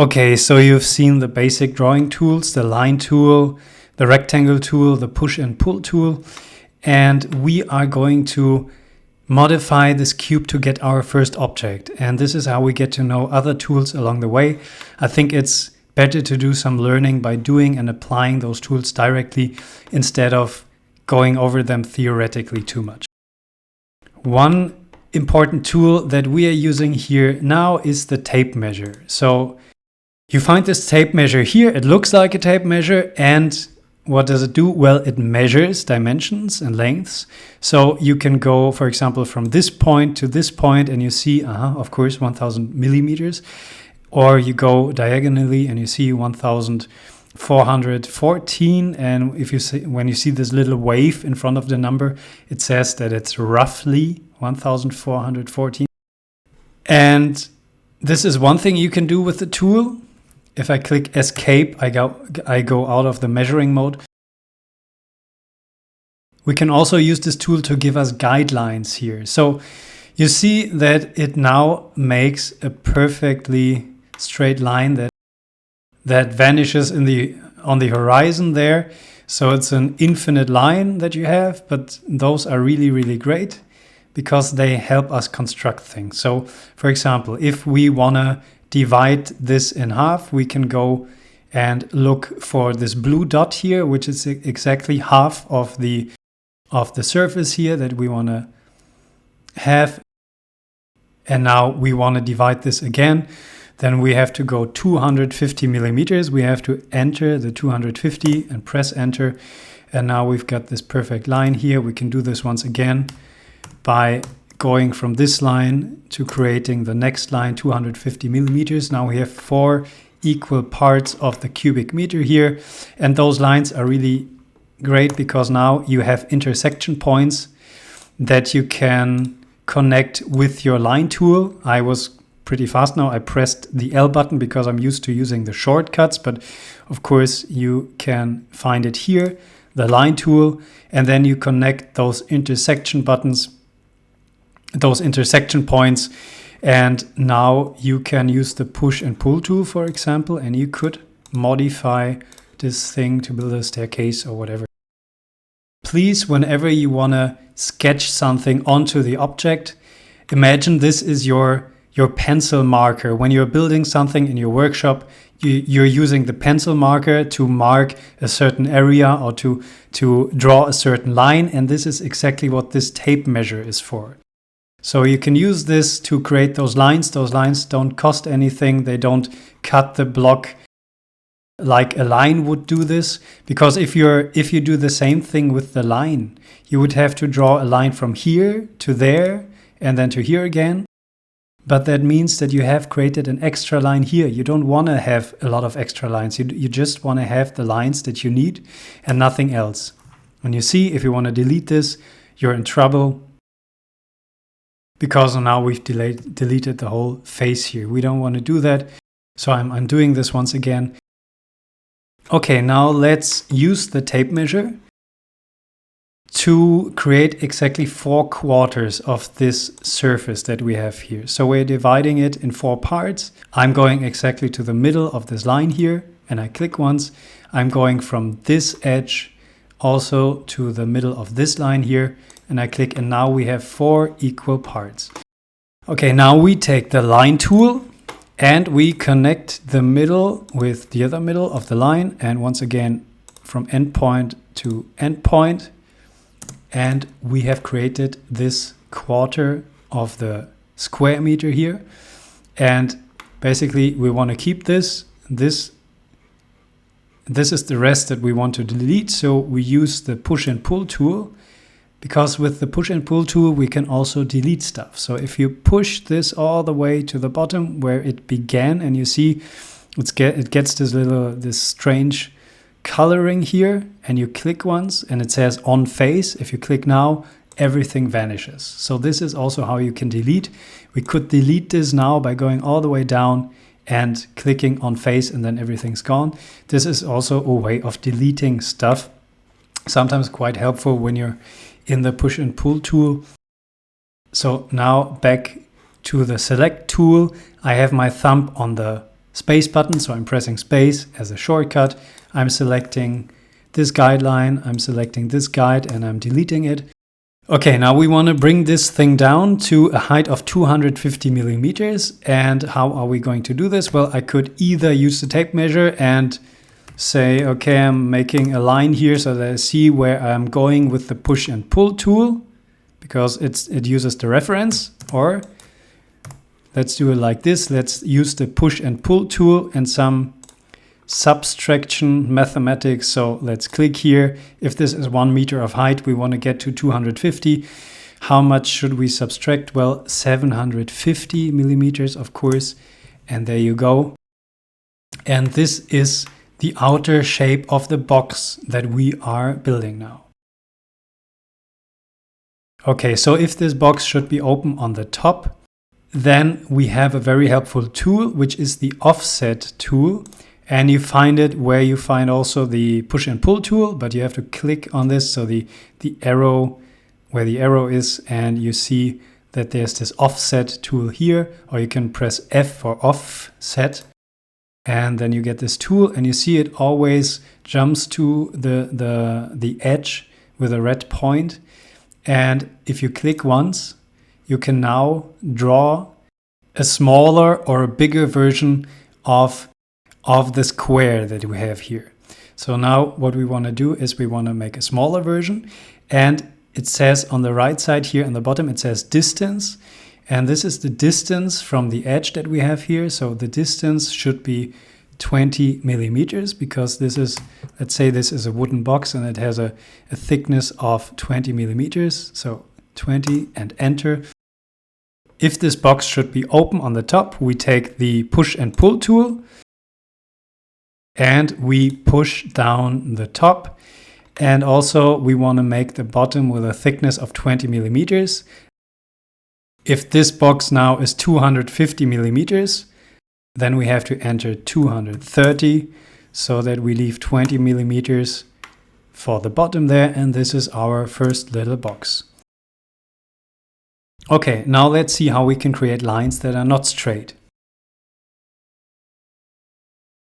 Okay, so you've seen the basic drawing tools, the line tool, the rectangle tool, the push and pull tool, and we are going to modify this cube to get our first object. And this is how we get to know other tools along the way. I think it's better to do some learning by doing and applying those tools directly instead of going over them theoretically too much. One important tool that we are using here now is the tape measure. So you find this tape measure here. It looks like a tape measure, and what does it do? Well, it measures dimensions and lengths. So you can go, for example, from this point to this point, and you see, of course, 1000 millimeters. Or you go diagonally and you see 1414. And if you see, when you see this little wave in front of the number, it says that it's roughly 1414. And this is one thing you can do with the tool. If I click escape, I go out of the measuring mode. We can also use this tool to give us guidelines here. So you see that it now makes a perfectly straight line that vanishes on the horizon there. So it's an infinite line that you have, but those are really, really great because they help us construct things. So for example, if we want to divide this in half, we can go and look for this blue dot here, which is exactly half of the surface here that we want to have. And now we want to divide this again. Then we have to go 250 millimeters. We have to enter the 250 and press enter. And now we've got this perfect line here. We can do this once again by going from this line to creating the next line, 250 millimeters. Now we have 4 equal parts of the cubic meter here. And those lines are really great because now you have intersection points that you can connect with your line tool. I was pretty fast now. I pressed the L button because I'm used to using the shortcuts, but of course you can find it here, the line tool, and then you connect those intersection buttons, those intersection points, and now you can use the push and pull tool, for example, and you could modify this thing to build a staircase or whatever. Please, whenever you want to sketch something onto the object, imagine this is your pencil marker. When you're building something in your workshop, you're using the pencil marker to mark a certain area or to draw a certain line, and this is exactly what this tape measure is for. So you can use this to create those lines. Those lines don't cost anything. They don't cut the block like a line would do this. Because if you do the same thing with the line, you would have to draw a line from here to there and then to here again. But that means that you have created an extra line here. You don't want to have a lot of extra lines. You just want to have the lines that you need and nothing else. And you see, if you want to delete this, you're in trouble, because now we've deleted the whole face here. We don't want to do that. So I'm undoing this once again. Okay, now let's use the tape measure to create exactly 4 quarters of this surface that we have here. So we're dividing it in 4 parts. I'm going exactly to the middle of this line here, and I click once. I'm going from this edge also to the middle of this line here, and I click, and now we have 4 equal parts. Okay, now we take the line tool and we connect the middle with the other middle of the line, and once again from endpoint to endpoint, and we have created this quarter of the square meter here. And basically we want to keep this is the rest that we want to delete. So we use the push and pull tool, because with the push and pull tool we can also delete stuff. So if you push this all the way to the bottom where it began, and you see it gets this strange coloring here, and you click once and it says on face. If you click now, everything vanishes. So this is also how you can delete. We could delete this now by going all the way down and clicking on face, and then everything's gone. This is also a way of deleting stuff. Sometimes quite helpful when you're in the push and pull tool. So now back to the select tool. I have my thumb on the space button. So I'm pressing space as a shortcut. I'm selecting this guideline, I'm selecting this guide, and I'm deleting it. Okay, now we want to bring this thing down to a height of 250 millimeters. And how are we going to do this? Well, I could either use the tape measure and say, okay, I'm making a line here so that I see where I'm going with the push and pull tool, because it uses the reference. Or let's do it like this. Let's use the push and pull tool and some subtraction mathematics. So let's click here. If this is 1 meter of height, we want to get to 250. How much should we subtract? Well, 750 millimeters, of course. And there you go. And this is the outer shape of the box that we are building now. Okay, so if this box should be open on the top, then we have a very helpful tool, which is the offset tool. And you find it where you find also the push and pull tool, but you have to click on this. So the arrow, where the arrow is, and you see that there's this offset tool here, or you can press F for offset. And then you get this tool, and you see it always jumps to the edge with a red point. And if you click once, you can now draw a smaller or a bigger version of the square that we have here. So now what we want to do is we want to make a smaller version, and it says on the right side here on the bottom, it says distance, and this is the distance from the edge that we have here. So the distance should be 20 millimeters, because this is, let's say this is a wooden box and it has a thickness of 20 millimeters. So 20 and enter. If this box should be open on the top, we take the push and pull tool and we push down the top. And also we want to make the bottom with a thickness of 20 millimeters. If this box now is 250 millimeters, then we have to enter 230 so that we leave 20 millimeters for the bottom there. And this is our first little box. Okay, now let's see how we can create lines that are not straight.